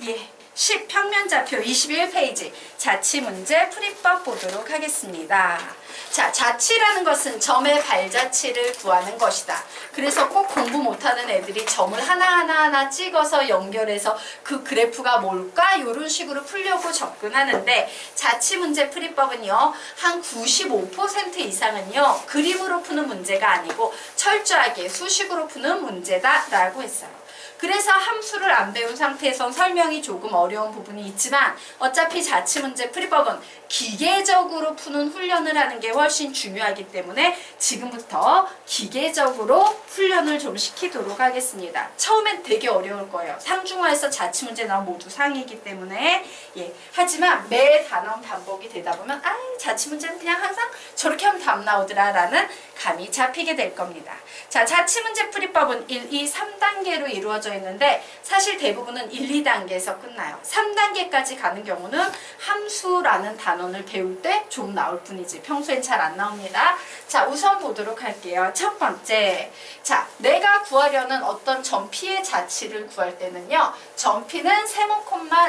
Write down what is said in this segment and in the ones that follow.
예. 10 평면좌표 21페이지 자치문제 풀이법 보도록 하겠습니다. 자, 자치라는 것은 점의 발자취를 구하는 것이다. 그래서 꼭 공부 못하는 애들이 점을 하나하나 찍어서 연결해서 그 그래프가 뭘까? 이런 식으로 풀려고 접근하는데 자치문제 풀이법은요. 한 95% 이상은요. 그림으로 푸는 문제가 아니고 철저하게 수식으로 푸는 문제다 라고 했어요. 그래서 함수를 안 배운 상태에선 설명이 조금 어려운 부분이 있지만 어차피 자치문제 풀이법은 기계적으로 푸는 훈련을 하는 게 훨씬 중요하기 때문에 지금부터 기계적으로 훈련을 좀 시키도록 하겠습니다. 처음엔 되게 어려울 거예요. 상중하에서 자치문제 나오면 모두 상이기 때문에 하지만 매 단원 반복이 되다 보면 자치문제는 그냥 항상 저렇게 하면 답 나오더라 라는 감이 잡히게 될 겁니다. 자, 자치문제 풀이법은 1, 2, 3단계로 이루어져 있는데 사실 대부분은 1, 2단계에서 끝나요. 3단계까지 가는 경우는 함수라는 단원을 배울 때 좀 나올 뿐이지 평소엔 잘 안 나옵니다. 자, 우선 보도록 할게요. 첫 번째, 자, 내가 구하려는 어떤 점피의 자치를 구할 때는요. 점피는 세모,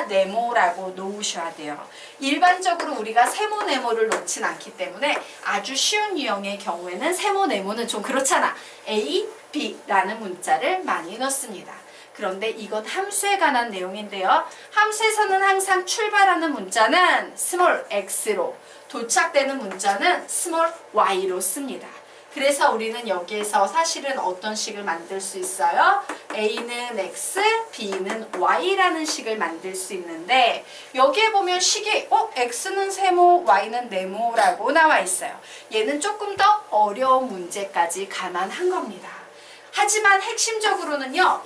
네모라고 놓으셔야 돼요. 일반적으로 우리가 세모, 네모를 놓진 않기 때문에 아주 쉬운 유형의 경우에는 세모, 네모는 좀 그렇잖아. A, B라는 문자를 많이 넣습니다. 그런데 이건 함수에 관한 내용인데요. 함수에서는 항상 출발하는 문자는 스몰 x로 도착되는 문자는 스몰 y로 씁니다. 그래서 우리는 여기에서 사실은 어떤 식을 만들 수 있어요? A는 X, B는 Y라는 식을 만들 수 있는데 여기에 보면 식이 X는 세모, Y는 네모라고 나와 있어요. 얘는 조금 더 어려운 문제까지 감안한 겁니다. 하지만 핵심적으로는요.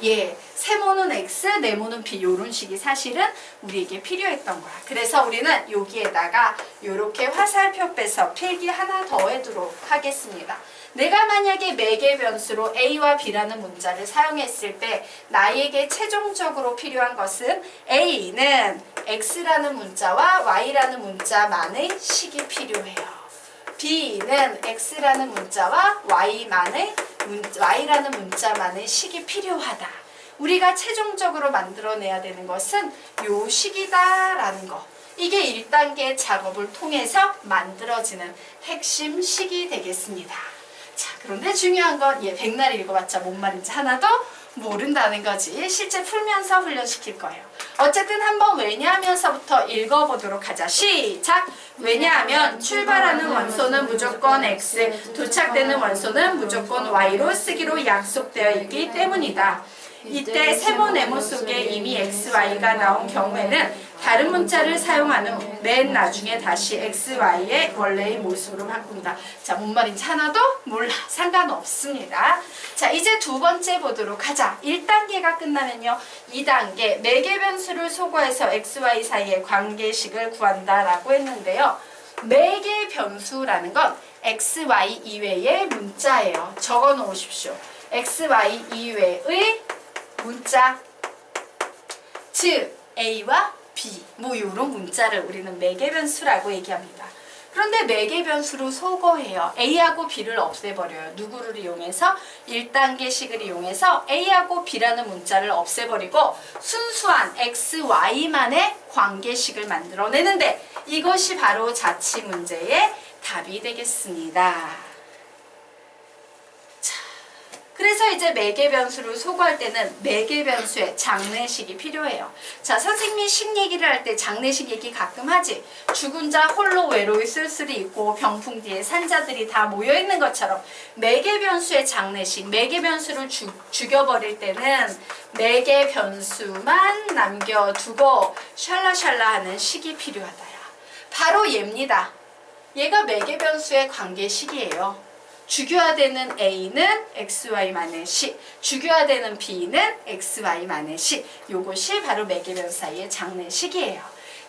세모는 X, 네모는 B 이런 식이 사실은 우리에게 필요했던 거야. 그래서 우리는 여기에다가 이렇게 화살표 빼서 필기 하나 더 해두도록 하겠습니다. 내가 만약에 매개 변수로 A와 B라는 문자를 사용했을 때 나에게 최종적으로 필요한 것은 A는 X라는 문자와 Y라는 문자만의 식이 필요해요. B는 X라는 문자와 Y라는 문자만의 식이 필요하다. 우리가 최종적으로 만들어내야 되는 것은 요 식이다라는 거. 이게 1단계 작업을 통해서 만들어지는 핵심 식이 되겠습니다. 자, 그런데 중요한 건 백날 읽어봤자 뭔 말인지 하나도 모른다는 거지. 실제 풀면서 훈련시킬 거예요. 어쨌든 한번 왜냐하면서부터 읽어보도록 하자. 시작! 왜냐하면 출발하는 원소는 무조건 X, 도착되는 원소는 무조건 Y로 쓰기로 약속되어 있기 때문이다. 이때 세모, 네모 속에 이미 XY가 나온 경우에는 다른 문자를 사용하는 맨 나중에 다시 XY의 원래의 모습으로 바꾼다. 자, 뭔 말인지 하나도 몰라. 상관없습니다. 자, 이제 두 번째 보도록 하자. 1단계가 끝나면요. 2단계 매개 변수를 소거해서 XY 사이의 관계식을 구한다라고 했는데요. 매개 변수라는 건 XY 이외의 문자예요. 적어 놓으십시오. XY 이외의 문자. 즉 A와 B 이런 문자를 우리는 매개 변수라고 얘기합니다. 그런데 매개 변수로 소거해요. A하고 B를 없애버려요. 누구를 이용해서? 1단계식을 이용해서 A하고 B라는 문자를 없애버리고 순수한 X, Y만의 관계식을 만들어내는데 이것이 바로 자치 문제의 답이 되겠습니다. 그래서 이제 매개 변수를 소거할 때는 매개 변수의 장례식이 필요해요. 자, 선생님이 식 얘기를 할 때 장례식 얘기 가끔 하지. 죽은 자 홀로 외로이 쓸쓸히 있고 병풍 뒤에 산자들이 다 모여있는 것처럼 매개 변수의 장례식, 매개 변수를 죽여버릴 때는 매개 변수만 남겨두고 샬라샬라 하는 식이 필요하다야. 바로 얘입니다. 얘가 매개 변수의 관계식이에요. 죽여야 되는 A는 XY만의 식, 죽여야 되는 B는 XY만의 식. 요것이 바로 매개 변수 사이의 장례식이에요.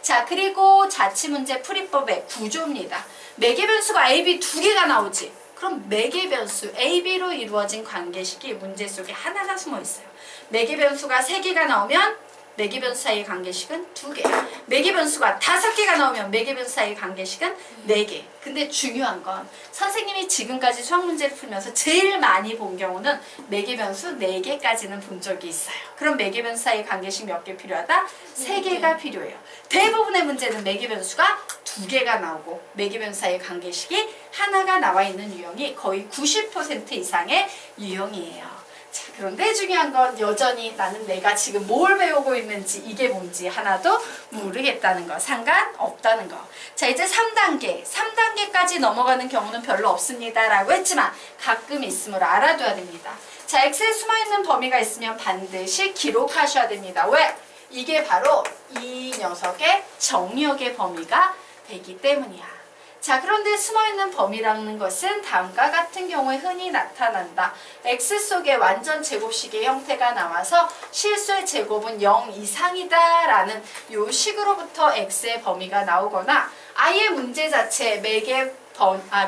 자, 그리고 자치문제 풀이법의 구조입니다. 매개 변수가 A, B 두 개가 나오지. 그럼 매개 변수 A, B로 이루어진 관계식이 문제 속에 하나가 숨어 있어요. 매개 변수가 세 개가 나오면 매개변수 사이의 관계식은 2개. 매개변수가 5개가 나오면 매개변수 사이의 관계식은 4개. 근데 중요한 건 선생님이 지금까지 수학 문제를 풀면서 제일 많이 본 경우는 매개변수 4개까지는 본 적이 있어요. 그럼 매개변수 사이의 관계식 몇 개 필요하다? 3개가 필요해요. 대부분의 문제는 매개변수가 2개가 나오고 매개변수 사이의 관계식이 하나가 나와 있는 유형이 거의 90% 이상의 유형이에요. 자, 그런데 중요한 건 여전히 나는 내가 지금 뭘 배우고 있는지 이게 뭔지 하나도 모르겠다는 거, 상관없다는 거. 자, 이제 3단계. 3단계까지 넘어가는 경우는 별로 없습니다 라고 했지만 가끔 있으므로 알아둬야 됩니다. 자, X에 숨어있는 범위가 있으면 반드시 기록하셔야 됩니다. 왜? 이게 바로 이 녀석의 정역의 범위가 되기 때문이야. 자, 그런데 숨어있는 범위라는 것은 다음과 같은 경우에 흔히 나타난다. X 속에 완전 제곱식의 형태가 나와서 실수의 제곱은 0 이상이다 라는 요 식으로부터 X의 범위가 나오거나 아예 문제 자체에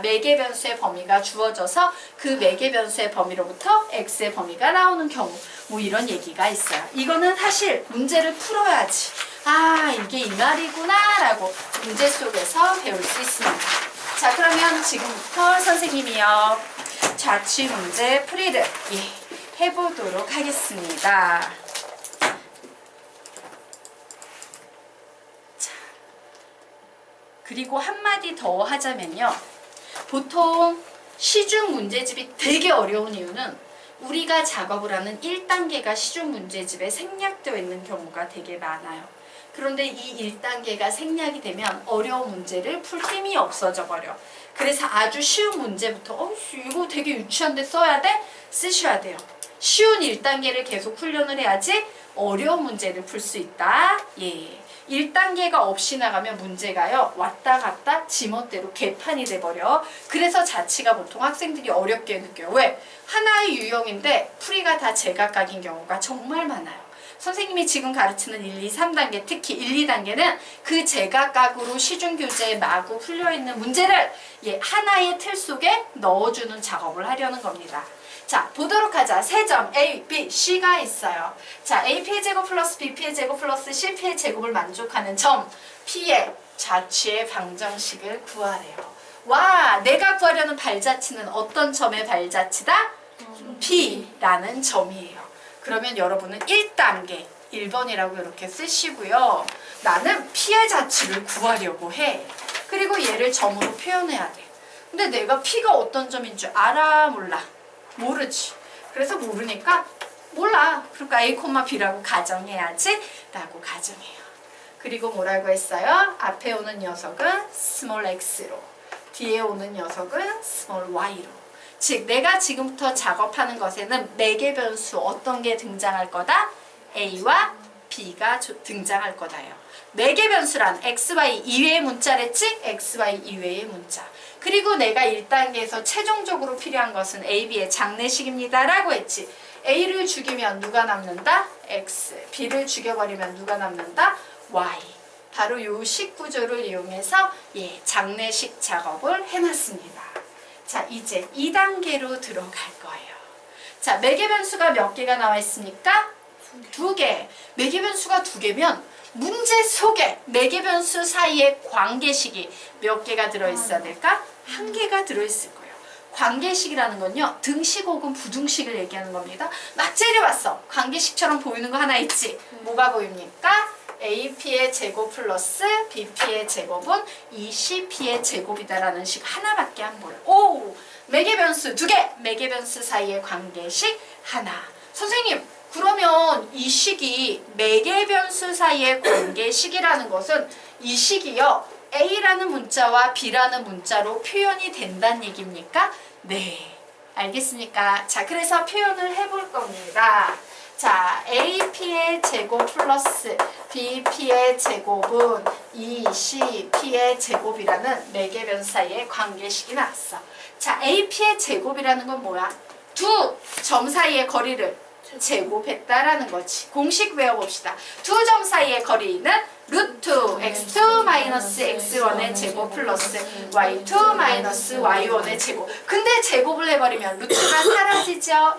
매개변수의 범위가 주어져서 그 매개변수의 범위로부터 X의 범위가 나오는 경우 뭐 이런 얘기가 있어요. 이거는 사실 문제를 풀어야지 아 이게 이 말이구나 라고 문제 속에서 배울 수 있습니다. 자, 그러면 지금부터 선생님이요 자취 문제 풀이를 해보도록 하겠습니다. 자, 그리고 한마디 더 하자면요, 보통 시중 문제집이 되게 어려운 이유는 우리가 작업을 하는 1단계가 시중 문제집에 생략되어 있는 경우가 되게 많아요. 그런데 이 1단계가 생략이 되면 어려운 문제를 풀 힘이 없어져 버려. 그래서 아주 쉬운 문제부터 이거 되게 유치한데 써야 돼? 쓰셔야 돼요. 쉬운 1단계를 계속 훈련을 해야지 어려운 문제를 풀 수 있다. 1단계가 없이 나가면 문제가요 왔다 갔다 지멋대로 개판이 돼버려. 그래서 자취가 보통 학생들이 어렵게 느껴요. 왜? 하나의 유형인데 풀이가 다 제각각인 경우가 정말 많아요. 선생님이 지금 가르치는 1, 2, 3단계, 특히 1, 2단계는 그 제각각으로 시중교재에 마구 풀려있는 문제를 하나의 틀 속에 넣어주는 작업을 하려는 겁니다. 자, 보도록 하자. 세 점 A, B, C가 있어요. 자, AP의 제곱 플러스 BP의 제곱 플러스 CP의 제곱을 만족하는 점 P의 자취의 방정식을 구하래요. 와, 내가 구하려는 발자취는 어떤 점의 발자취다? P라는 점이에요. 그러면 여러분은 1단계 1번이라고 이렇게 쓰시고요. 나는 P의 자취를 구하려고 해. 그리고 얘를 점으로 표현해야 돼. 근데 내가 P가 어떤 점인 줄 알아? 몰라? 모르지. 그래서 모르니까 몰라. 그러니까 A, B라고 가정해야지 라고 가정해요. 그리고 뭐라고 했어요? 앞에 오는 녀석은 스몰 x로, 뒤에 오는 녀석은 스몰 y로. 즉 내가 지금부터 작업하는 것에는 매개변수 어떤 게 등장할 거다? A와 B가 등장할 거다요. 매개변수란 XY 이외의 문자랬지? XY 이외의 문자. 그리고 내가 1단계에서 최종적으로 필요한 것은 A, B의 장례식입니다 라고 했지. A를 죽이면 누가 남는다? X. B를 죽여버리면 누가 남는다? Y. 바로 이 식 구조를 이용해서 장례식 작업을 해놨습니다. 자, 이제 2단계로 들어갈 거예요. 자, 매개변수가 몇 개가 나와 있습니까? 2개. 매개변수가 2개면 문제 속에 매개변수 사이의 관계식이 몇 개가 들어있어야 될까? 1개가 들어있을 거예요. 관계식이라는 건요, 등식 혹은 부등식을 얘기하는 겁니다. 막 째려봤어. 관계식처럼 보이는 거 하나 있지? 뭐가 보입니까? AP의 제곱 플러스 BP의 제곱은 2CP의 제곱이다라는 식 하나밖에 안 보여. 오! 매개변수 2개! 매개변수 사이의 관계식 하나. 선생님, 그러면 이 식이 매개변수 사이의 관계식이라는 것은 이 식이요 A라는 문자와 B라는 문자로 표현이 된다는 얘기입니까? 네. 알겠습니까? 자, 그래서 표현을 해볼 겁니다. 자, AP의 제곱 플러스 BP의 제곱은 2CP의 제곱이라는 매개변수 사이의 관계식이 나왔어. 자, AP의 제곱이라는 건 뭐야? 두 점 사이의 거리를 제곱했다라는 거지. 공식 외워봅시다. 두 점 사이의 거리는 루트 x2 마이너스 x1의 제곱 플러스 y2 마이너스 y1의 제곱. 근데 제곱을 해버리면 루트가 사라지죠?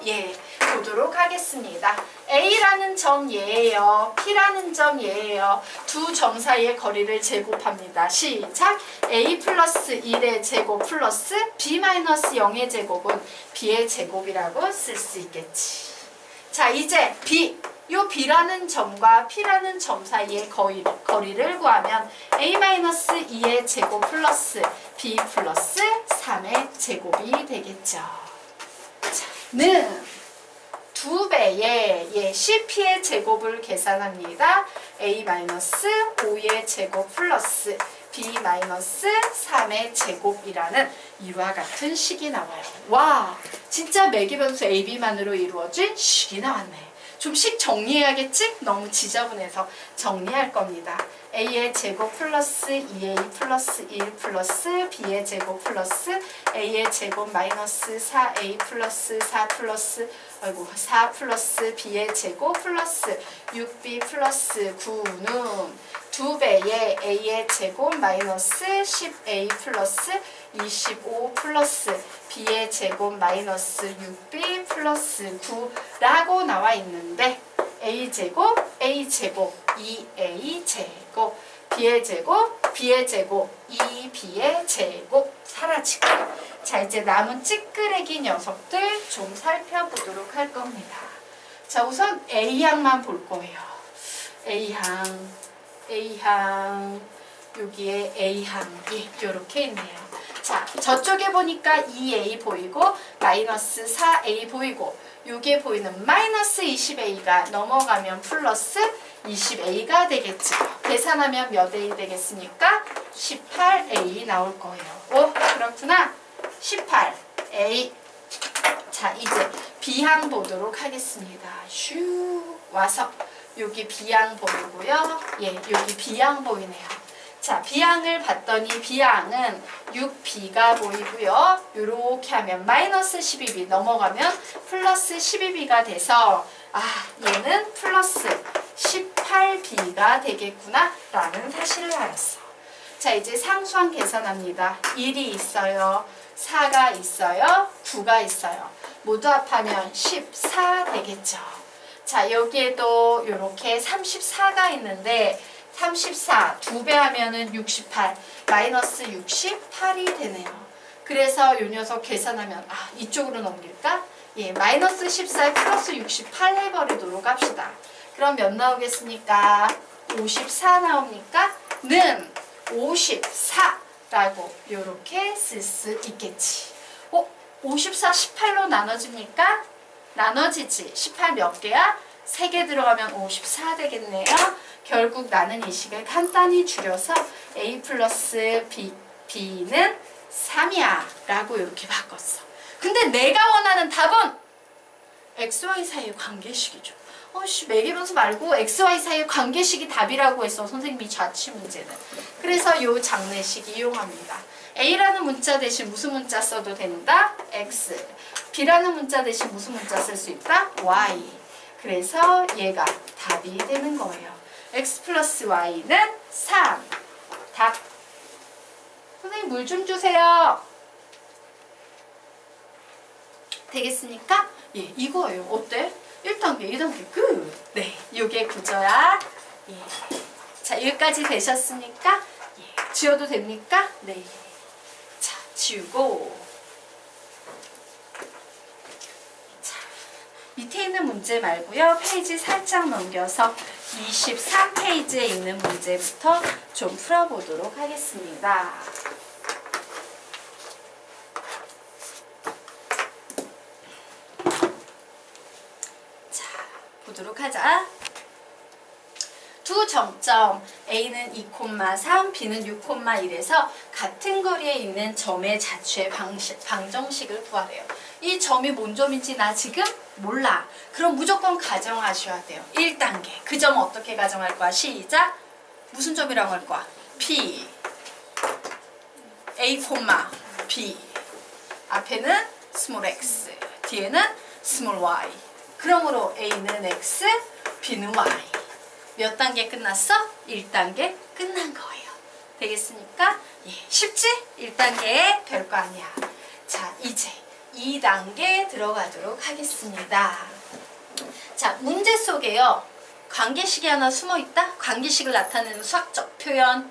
보도록 하겠습니다. A라는 점 얘예요. P라는 점 얘예요. 두 점 사이의 거리를 제곱합니다. 시작! A 플러스 1의 제곱 플러스 B 마이너스 0의 제곱은 B의 제곱이라고 쓸 수 있겠지. 자, 이제 B. 요 B라는 점과 P라는 점 사이의 거리를 구하면 A-2의 제곱 플러스 B 플러스 3의 제곱이 되겠죠. 자, 는 2배의 CP의 제곱을 계산합니다. A-5의 제곱 플러스 B-3의 제곱이라는 이와 같은 식이 나와요. 와, 진짜 매개변수 AB만으로 이루어진 식이 나왔네. 좀 식 정리해야겠지? 너무 지저분해서 정리할 겁니다. A의 제곱 플러스 2A 플러스 1 플러스 B의 제곱 플러스 A의 제곱 마이너스 4A 플러스 4 플러스 4 플러스 B의 제곱 플러스 6B 플러스 9는 2배의 A의 제곱 마이너스 10A 플러스 25 플러스 B의 제곱 마이너스 6B 플러스 9라고 나와 있는데 A제곱, A제곱, 2A제곱, B의 제곱, B의 제곱, 2B의 제곱 사라지고. 자, 이제 남은 찌끄레기 녀석들 좀 살펴보도록 할 겁니다. 자, 우선 A항만 볼 거예요. A항, 여기에 A항이 이렇게 있네요. 자, 저쪽에 보니까 2A 보이고 마이너스 4A 보이고 요게 보이는 마이너스 20A가 넘어가면 플러스 20A가 되겠죠. 계산하면 몇 A 되겠습니까? 18A 나올 거예요. 오, 그렇구나. 18A. 자, 이제 B항 보도록 하겠습니다. 슈 와서 여기 B항 보이고요. 예, 여기 B항 보이네요. 자, B항을 봤더니 B항은 6B가 보이고요. 이렇게 하면 마이너스 12B 넘어가면 플러스 12B가 돼서 얘는 플러스 18B가 되겠구나 라는 사실을 알았어. 자, 이제 상수항 계산합니다. 1이 있어요. 4가 있어요. 9가 있어요. 모두 합하면 14 되겠죠. 자, 여기에도 이렇게 34가 있는데 34, 2배 하면은 68, 마이너스 68이 되네요. 그래서 이 녀석 계산하면, 이쪽으로 넘길까? 예, 마이너스 14에 플러스 68 해버리도록 합시다. 그럼 몇 나오겠습니까? 54 나옵니까? 는 54라고 이렇게 쓸 수 있겠지. 54, 18로 나눠집니까? 나눠지지. 18 몇 개야? 3개 들어가면 54 되겠네요. 결국 나는 이 식을 간단히 줄여서 A 플러스 B는 3이야 라고 이렇게 바꿨어. 근데 내가 원하는 답은 XY 사이의 관계식이죠. 매개변수 말고 XY 사이의 관계식이 답이라고 했어. 선생님이 자취 문제는. 그래서 이 장례식 이용합니다. A라는 문자 대신 무슨 문자 써도 된다? X. B라는 문자 대신 무슨 문자 쓸 수 있다? Y. 그래서 얘가 답이 되는 거예요. X 플러스 Y는 3. 답. 선생님 물 좀 주세요. 되겠습니까? 예, 이거예요. 어때? 1단계, 2단계 끝. 네, 요게 구조야. 예. 자, 여기까지 되셨습니까? 예. 지워도 됩니까? 네. 자, 지우고. 자, 밑에 있는 문제 말고요. 페이지 살짝 넘겨서 23페이지에 있는 문제부터 좀 풀어보도록 하겠습니다. 자, 보도록 하자. 두 점점 A는 2,3, B는 6,1에서 같은 거리에 있는 점의 자취의 방정식을 구하래요. 이 점이 뭔 점인지 나 지금 몰라. 그럼 무조건 가정하셔야 돼요. 1단계. 그 점 어떻게 가정할 거야? 시작. 무슨 점이라고 할 거야? P A, B. 앞에는 스몰 x, 뒤에는 스몰 y. 그러므로 A는 x, B는 y. 몇 단계 끝났어? 1단계 끝난 거예요. 되겠습니까? 예, 쉽지? 1단계에 별거 아니야. 자, 이제 2단계 들어가도록 하겠습니다. 자, 문제 속에요. 관계식이 하나 숨어 있다? 관계식을 나타내는 수학적 표현.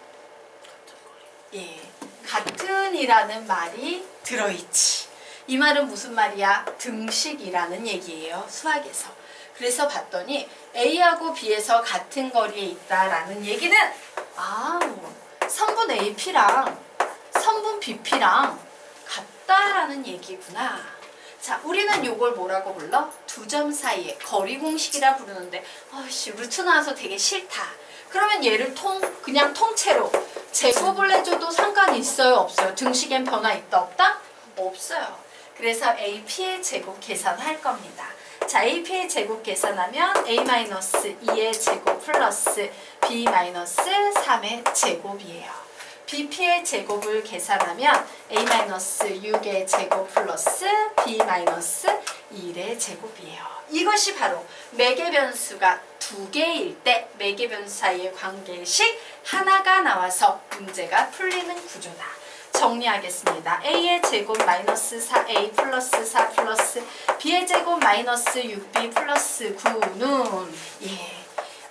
예, 같은이라는 말이 들어있지. 이 말은 무슨 말이야? 등식이라는 얘기예요. 수학에서. 그래서 봤더니 A하고 B에서 같은 거리에 있다라는 얘기는 선분 AP랑 선분 BP랑 같다라는 얘기구나. 자, 우리는 요걸 뭐라고 불러? 두 점 사이에 거리 공식이라 부르는데 루트 나와서 되게 싫다. 그러면 얘를 그냥 통째로 제곱을 해줘도 상관이 있어요? 없어요? 등식엔 변화 있다 없다? 없어요. 그래서 AP의 제곱 계산할 겁니다. 자, AP의 제곱 계산하면 A-2의 제곱 플러스 B-3의 제곱이에요. BP의 제곱을 계산하면 A-6의 제곱 플러스 B-1의 제곱이에요. 이것이 바로 매개 변수가 두 개일 때 매개 변수 사이의 관계식 하나가 나와서 문제가 풀리는 구조다. 정리하겠습니다. A의 제곱 마이너스 4A 플러스 4 플러스 B의 제곱 마이너스 6B 플러스 9는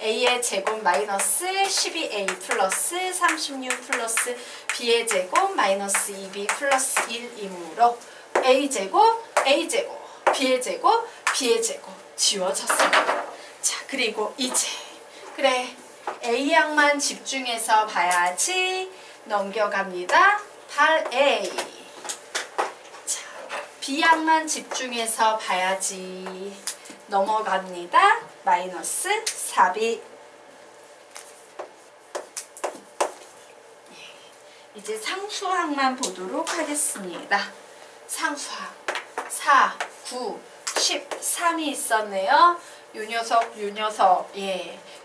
A의 제곱 마이너스 12A 플러스 36 플러스 B의 제곱 마이너스 2B 플러스 1이므로 A 제곱, A 제곱, B의 제곱, B의 제곱 지워졌습니다. 자, 그리고 이제 그래 A 양만 집중해서 봐야지. 넘겨갑니다. 8A. 자, B 양만 집중해서 봐야지. 넘어갑니다. 마이너스 4B. 이제 상수항만 보도록 하겠습니다. 상수항 4, 9, 13이 있었네요. 요 녀석,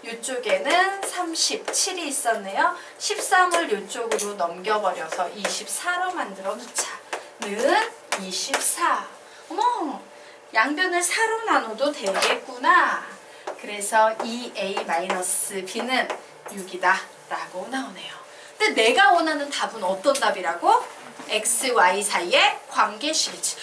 이쪽에는 37이 있었네요. 13을 이쪽으로 넘겨버려서 24로 만들어 놓자. 는 24. 어머, 양변을 4로 나눠도 되겠구나. 그래서 2A-B는 6이다 라고 나오네요. 근데 내가 원하는 답은 어떤 답이라고? X, Y 사이의 관계식이지.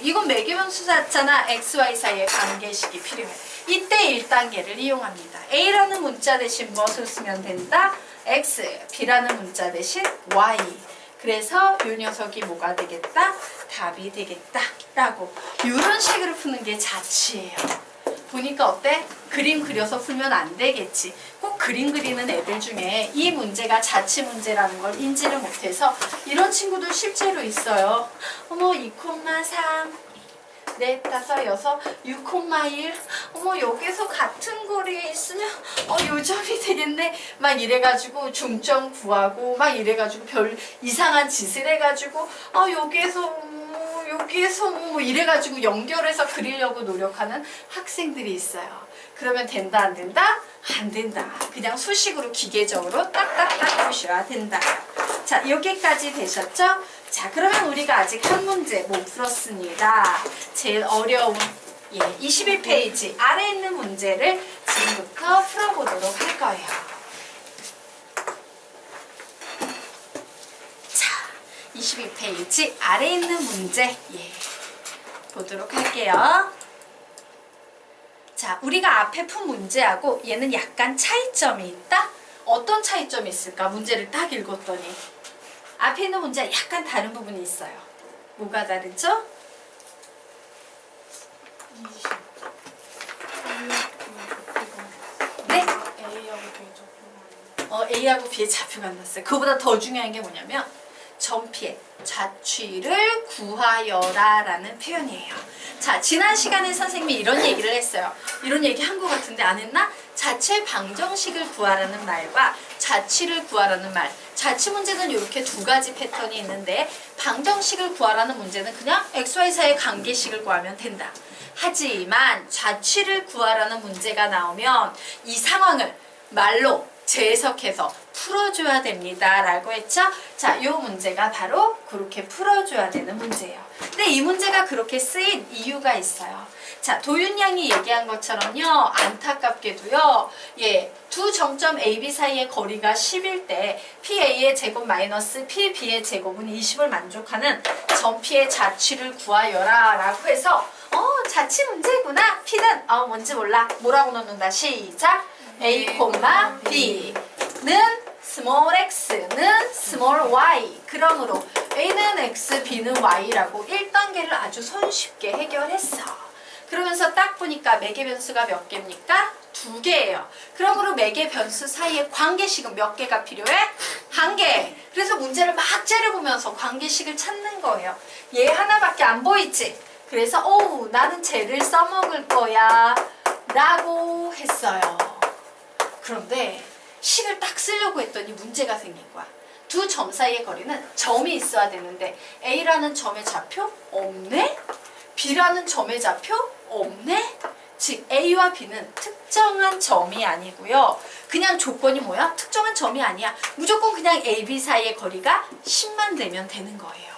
이건 매개변수 잖아. X, Y 사이의 관계식이 필요해. 이때 1단계를 이용합니다. A라는 문자 대신 무엇을 쓰면 된다? X, B라는 문자 대신 Y. 그래서 이 녀석이 뭐가 되겠다? 답이 되겠다 라고 이런 식으로 푸는 게 자취예요. 보니까 어때? 그림 그려서 풀면 안 되겠지. 꼭 그림 그리는 애들 중에 이 문제가 자취 문제라는 걸 인지를 못해서 이런 친구들 실제로 있어요. 어머 2,3 넷, 다섯, 여섯, 6,1 어머 여기서 같은 거리에 있으면 요점이 되겠네 막 이래가지고 중점 구하고 막 이래가지고 별 이상한 짓을 해가지고 여기에서 뭐 이래가지고 연결해서 그리려고 노력하는 학생들이 있어요. 그러면 된다 안 된다? 안 된다. 그냥 수식으로 기계적으로 딱딱딱 푸셔야 된다. 자, 여기까지 되셨죠? 자, 그러면 우리가 아직 한 문제 못 풀었습니다. 제일 어려운 21페이지 아래에 있는 문제를 지금부터 풀어보도록 할 거예요. 자, 22페이지 아래에 있는 문제 보도록 할게요. 자, 우리가 앞에 푼 문제하고 얘는 약간 차이점이 있다? 어떤 차이점이 있을까? 문제를 딱 읽었더니 앞에 있는 문제와 약간 다른 부분이 있어요. 뭐가 다르죠? 네? A하고 B의 좌표가 안 났어요. 그거보다 더 중요한 게 뭐냐면 전피의 좌취를 구하여라 라는 표현이에요. 자, 지난 시간에 선생님이 이런 얘기를 했어요. 이런 얘기 한 것 같은데 안 했나? 자취의 방정식을 구하라는 말과 자취를 구하라는 말. 자취 문제는 이렇게 두 가지 패턴이 있는데 방정식을 구하라는 문제는 그냥 XY 사이의 관계식을 구하면 된다. 하지만 자취를 구하라는 문제가 나오면 이 상황을 말로 재해석해서 풀어줘야 됩니다 라고 했죠? 자, 이 문제가 바로 그렇게 풀어줘야 되는 문제예요. 근데 이 문제가 그렇게 쓰인 이유가 있어요. 자, 도윤 양이 얘기한 것처럼요, 안타깝게도요, 두 정점 AB 사이의 거리가 10일 때 PA의 제곱 마이너스 PB의 제곱은 20을 만족하는 전피의 자취를 구하여라 라고 해서 자치 문제구나. P는 뭔지 몰라. 뭐라고 넣는다. 시작. A, B는 small x는 small y. 그러므로 A는 x, B는 y라고 1단계를 아주 손쉽게 해결했어. 그러면서 딱 보니까 매개 변수가 몇 개입니까? 2개예요. 그러므로 매개 변수 사이에 관계식은 몇 개가 필요해? 1개. 그래서 문제를 막 째려보면서 관계식을 찾는 거예요. 얘 하나밖에 안 보이지? 그래서 나는 쟤를 써먹을 거야 라고 했어요. 그런데 식을 딱 쓰려고 했더니 문제가 생긴 거야. 두 점 사이의 거리는 점이 있어야 되는데 A라는 점의 좌표? 없네? B라는 점의 좌표? 없네? 즉 A와 B는 특정한 점이 아니고요. 그냥 조건이 뭐야? 특정한 점이 아니야. 무조건 그냥 A, B 사이의 거리가 10만 되면 되는 거예요.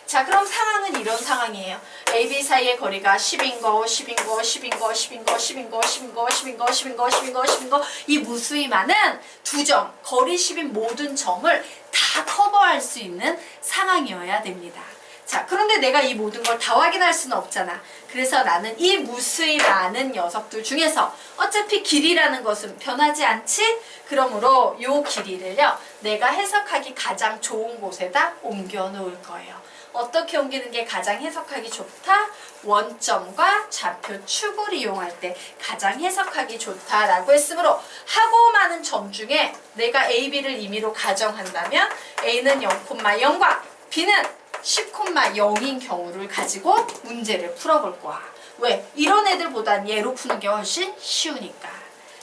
자, 그럼 상황은 이런 상황이에요. A, B 사이의 거리가 10인 거, 10인 거, 10인 거, 10인 거, 10인 거, 10인 거, 10인 거, 10인 거, 10인 거, 10인 거, 이 무수히 많은 두 점, 거리 10인 모든 점을 다 커버할 수 있는 상황이어야 됩니다. 자, 그런데 내가 이 모든 걸 다 확인할 수는 없잖아. 그래서 나는 이 무수히 많은 녀석들 중에서 어차피 길이라는 것은 변하지 않지? 그러므로 요 길이를요, 내가 해석하기 가장 좋은 곳에다 옮겨 놓을 거예요. 어떻게 옮기는 게 가장 해석하기 좋다? 원점과 좌표 축을 이용할 때 가장 해석하기 좋다라고 했으므로 하고 많은 점 중에 내가 A, B를 임의로 가정한다면 A는 0,0과 B는 10,0인 경우를 가지고 문제를 풀어볼 거야. 왜? 이런 애들보단 얘로 푸는 게 훨씬 쉬우니까.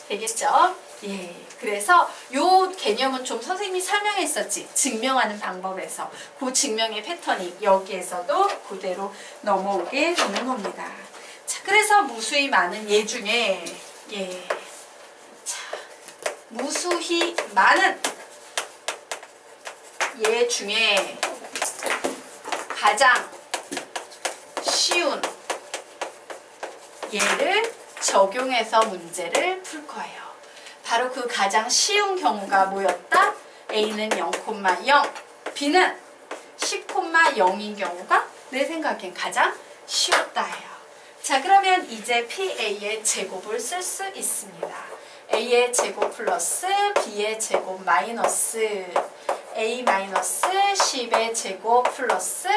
되겠죠? 예. 그래서 요 개념은 좀 선생님이 설명했었지. 증명하는 방법에서. 그 증명의 패턴이 여기에서도 그대로 넘어오게 되는 겁니다. 자, 그래서 무수히 많은 얘 중에 자, 무수히 많은 얘 중에 가장 쉬운 얘를 적용해서 문제를 풀 거예요. 바로 그 가장 쉬운 경우가 뭐였다? A는 0,0, B는 10,0인 경우가 내 생각엔 가장 쉬웠다예요. 자, 그러면 이제 PA의 제곱을 쓸 수 있습니다. A의 제곱 플러스 B의 제곱 마이너스 A 마이너스 10의 제곱 플러스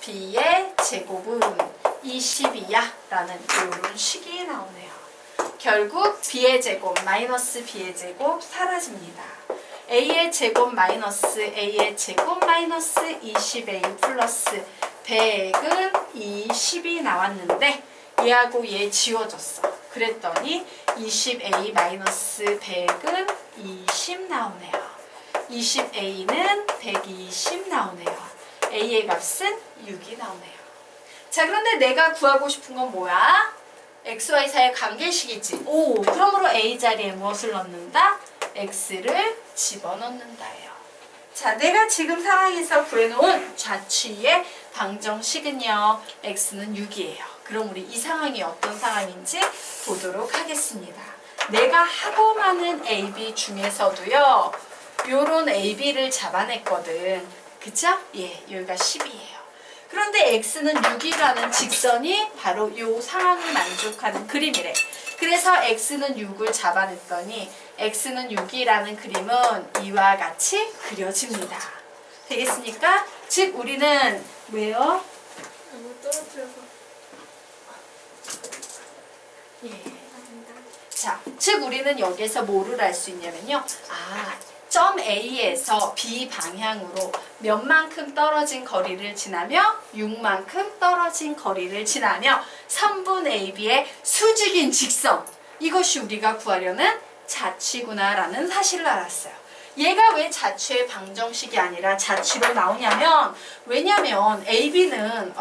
B의 제곱은 20이야 라는 이런 식이 나오네요. 결국 B의 제곱 마이너스 B의 제곱 사라집니다. A의 제곱 마이너스 A의 제곱 마이너스 20A 플러스 100은 20이 나왔는데 얘하고 얘 지워졌어. 그랬더니 20A 마이너스 100은 20 나오네요. 20A는 120 나오네요. A의 값은 6이 나오네요. 자, 그런데 내가 구하고 싶은 건 뭐야? XY 사이의 관계식이지. 그러므로 A 자리에 무엇을 넣는다? X를 집어넣는다예요. 자, 내가 지금 상황에서 구해놓은 좌치의 방정식은요. X는 6이에요. 그럼 우리 이 상황이 어떤 상황인지 보도록 하겠습니다. 내가 하고 많은 AB 중에서도요. 요런 AB를 잡아냈거든. 그쵸? 예, 여기가 10이에요. 그런데 X는 6이라는 직선이 바로 이 상황을 만족하는 그림이래. 그래서 X는 6을 잡아냈더니 X는 6이라는 그림은 이와 같이 그려집니다. 되겠습니까? 즉 우리는 왜요? 너무 떨어뜨려서. 예. 자, 즉 우리는 여기에서 뭐를 알 수 있냐면요. 점 A에서 B 방향으로 몇만큼 떨어진 거리를 지나며 6만큼 떨어진 거리를 지나며 선분 AB의 수직인 직선, 이것이 우리가 구하려는 자취구나라는 사실을 알았어요. 얘가 왜 자취의 방정식이 아니라 자취로 나오냐면, 왜냐면 AB는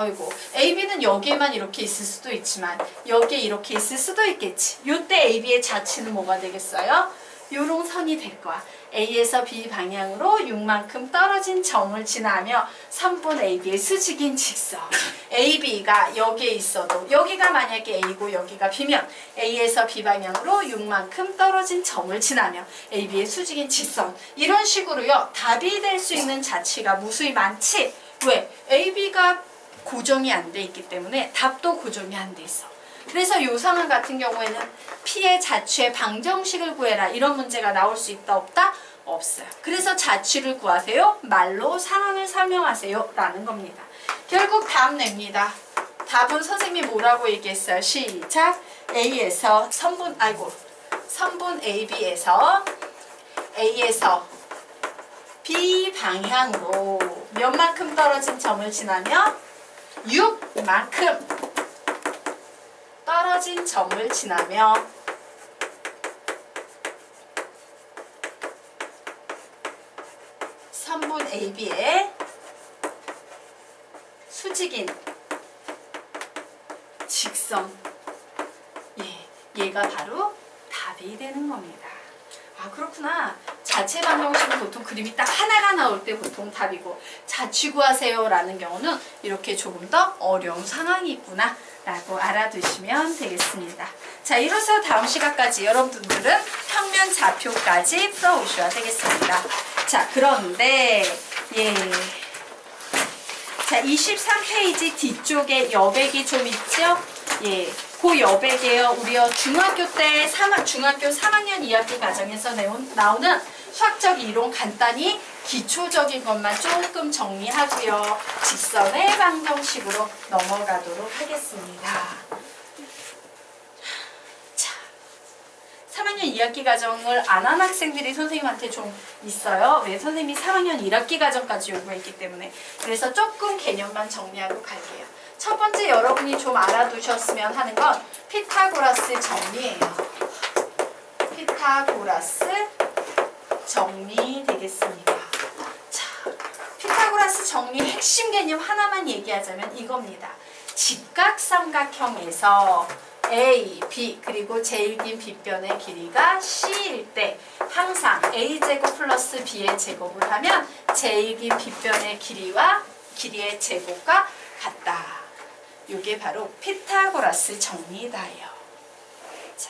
여기에만 이렇게 있을 수도 있지만 여기에 이렇게 있을 수도 있겠지. 요때 AB의 자취는 뭐가 되겠어요? 요런 선이 될 거야. A에서 B 방향으로 6만큼 떨어진 점을 지나며 선분 AB의 수직인 직선. AB가 여기에 있어도 여기가 만약에 A고 여기가 B면 A에서 B 방향으로 6만큼 떨어진 점을 지나며 AB의 수직인 직선. 이런 식으로요. 답이 될 수 있는 자취가 무수히 많지. 왜? AB가 고정이 안 돼 있기 때문에 답도 고정이 안 돼 있어. 그래서 이 상황 같은 경우에는 P의 자취의 방정식을 구해라 이런 문제가 나올 수 있다 없다? 없어요. 그래서 자취를 구하세요. 말로 상황을 설명하세요 라는 겁니다. 결국 답 냅니다. 답은 선생님이 뭐라고 얘기했어요? 시작! A에서 선분 AB에서 A에서 B 방향으로 몇만큼 떨어진 점을 지나며 6만큼 떨어진 점을 지나며 선분 AB의 수직인 직선 얘가 바로 답이 되는 겁니다. 아 그렇구나. 자체 방정식은 보통 그림이 딱 하나가 나올 때 보통 답이고 자취 구하세요 라는 경우는 이렇게 조금 더 어려운 상황이 있구나 라고 알아두시면 되겠습니다. 자 이로써 다음 시간까지 여러분들은 평면 좌표까지 풀어오셔야 되겠습니다. 자 그런데 자 23페이지 뒤쪽에 여백이 좀 있죠? 그 여백이에요. 우리요 중학교 3학년 2학기 과정에서 나오는 수학적 이론 간단히 기초적인 것만 조금 정리하고요. 직선의 방정식으로 넘어가도록 하겠습니다. 자, 3학년 2학기 과정을 안 한 학생들이 선생님한테 좀 있어요. 왜? 선생님이 3학년 1학기 과정까지 요구했기 때문에. 그래서 조금 개념만 정리하고 갈게요. 첫 번째 여러분이 좀 알아두셨으면 하는 건 피타고라스 정리예요. 피타고라스 정리 되겠습니다. 자, 피타고라스 정리 핵심 개념 하나만 얘기하자면 이겁니다. 직각삼각형에서 A, B 그리고 제일 긴 빗변의 길이가 C일 때 항상 A제곱 플러스 B의 제곱을 하면 제일 긴 빗변의 길이와 길이의 제곱과 같다. 이게 바로 피타고라스 정리다예요. 자,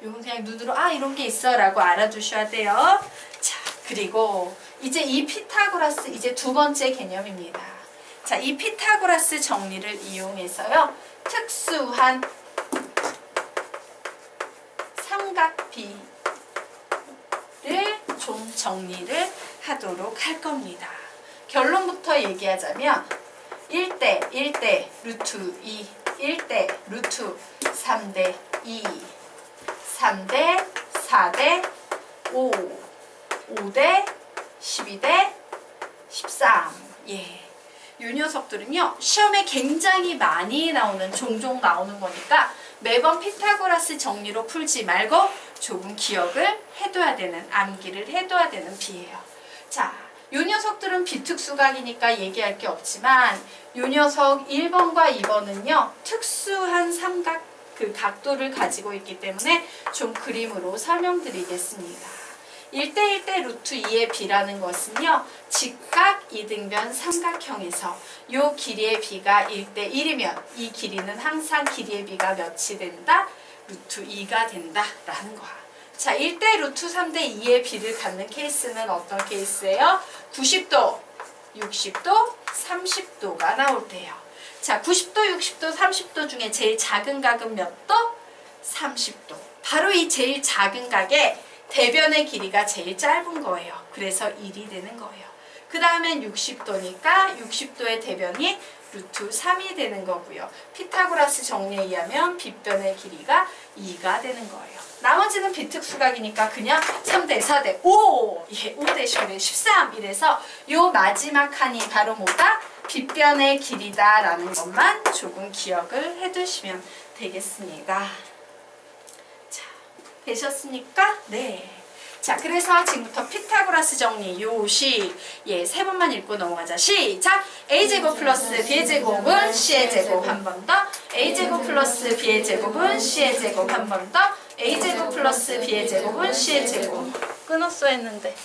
이건 그냥 눈으로 이런 게 있어 라고 알아두셔야 돼요. 자, 그리고 이제 이 피타고라스 이제 두 번째 개념입니다. 자, 이 피타고라스 정리를 이용해서요. 특수한 삼각비를 좀 정리를 하도록 할 겁니다. 결론부터 얘기하자면 1대 루트 2, 1대 루트 3대 2, 3대 4대 5, 5대 12대 13. 이 녀석들은요 시험에 굉장히 많이 나오는 종종 나오는 거니까 매번 피타고라스 정리로 풀지 말고 조금 기억을 해둬야 되는 암기를 해둬야 되는 비예요. 자, 요 녀석들은 비특수각이니까 얘기할 게 없지만 요 녀석 1번과 2번은요 특수한 삼각 그 각도를 가지고 있기 때문에 좀 그림으로 설명드리겠습니다. 1대1대 루트 2의 b라는 것은요 직각 이등변 삼각형에서 요 길이의 b가 1대1이면 이 길이는 항상 길이의 b가 몇이 된다? 루트 2가 된다 라는 거야. 자, 1대 루트 3대 2의 b를 갖는 케이스는 어떤 케이스예요? 90도, 60도, 30도가 나올 때요. 자, 90도, 60도, 30도 중에 제일 작은 각은 몇 도? 30도. 바로 이 제일 작은 각의 대변의 길이가 제일 짧은 거예요. 그래서 1이 되는 거예요. 그 다음엔 60도니까 60도의 대변이 루트 3이 되는 거고요. 피타고라스 정리에 의하면 빗변의 길이가 2가 되는 거예요. 나머지는 비특수각이니까 그냥 3대 4대 5, 5대 10대 13 이래서 요 마지막 칸이 바로 뭐다? 빗변의 길이다 라는 것만 조금 기억을 해두시면 되겠습니다. 자, 되셨습니까? 네. 자, 그래서 지금부터 피타고라스 정리 요시 세 번만 읽고 넘어가자. 시작! a제곱 플러스 b의 제곱은 c의 제곱 한 번 더. a제곱 플러스 b의 제곱은 c의 제곱 한 번 더. a제곱 플러스 b의 제곱은 c의 제곱. 끊었어 했는데.